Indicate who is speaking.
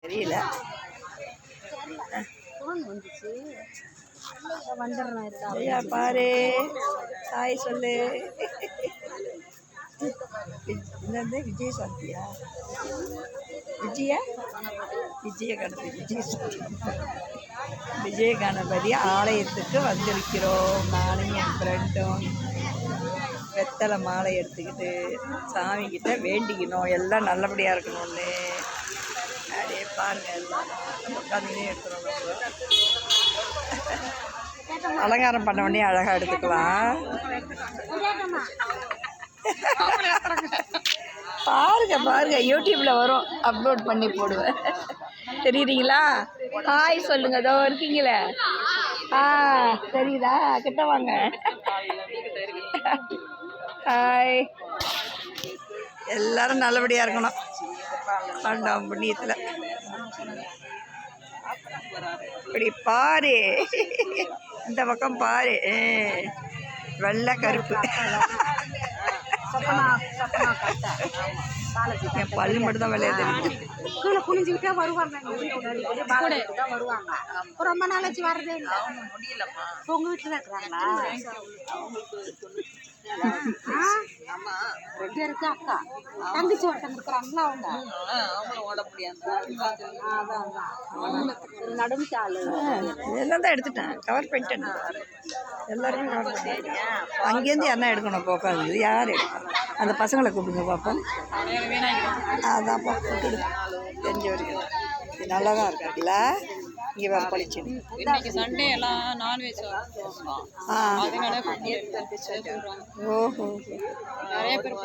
Speaker 1: தெரியல. ஐயா பாரு, சாய் சொல்லு. என்னது விஜய் சாந்தியா? விஜய கணபதி ஆலயத்துக்கு வந்திருக்கிறோம். நானும் என் ஃப்ரெண்டும் வெத்தலை மாலை எடுத்துக்கிட்டு சாமிக்கிட்ட வேண்டிக்கணும் எல்லாம் நல்லபடியாக இருக்கணும்னு. அப்படியே பாருங்க, எல்லாம் உட்காந்துக்கிட்டே எடுத்துகிறோம். அலங்காரம் பண்ண உடனே அழகாக எடுத்துக்கலாம். பாருங்க யூடியூப்பில் வரும், அப்லோட் பண்ணி போடுவேன். தெரியுறீங்களா? ஹாய் சொல்லுங்க. அதோ இருக்கீங்களே. தெரியுதா? கிட்ட வாங்க. ஹாய். எல்லாரும் நல்லபடியாக இருக்கணும் ஆண்டவன் புண்ணியத்தில். இப்படி பாரு, இந்த பக்கம் பாரு, வெள்ளை கருப்பு. என் பல்லு மட்டும் தான் வெள்ளையா தெரியுது.
Speaker 2: கீழே குனிஞ்சுக்கிட்டே வருவாங்க. ரொம்ப நாளாச்சு வர்றதே இல்லை. உங்க வீட்டில் தான் இருக்கிறாங்களா? ரெண்டு பேருக்கு அக்கா தங்கச்சி ஒருத்தங்க இருக்கிறாங்களா? அவங்க ஓட முடியாது. நடும் சாலு
Speaker 1: எல்லாம் தான் எடுத்துட்டேன், கவர் பண்ணிட்டேன். எல்லாருமே அங்கேருந்து யாருன்னா எடுக்கணும். போக்காது யார் எடுக்கணும்? அந்த பசங்களை கூப்பிடுங்க பார்ப்போம். அதான்ப்பா கூப்பிடு, தெரிஞ்ச வரைக்கும். இது நல்லா தான் இருக்காதுல்ல. இங்கே வேறு பழிச்சு.
Speaker 2: இன்னைக்கு சண்டே எல்லாம் நான்வெஜ்.
Speaker 1: ஓஹோ,
Speaker 2: நிறைய பேர்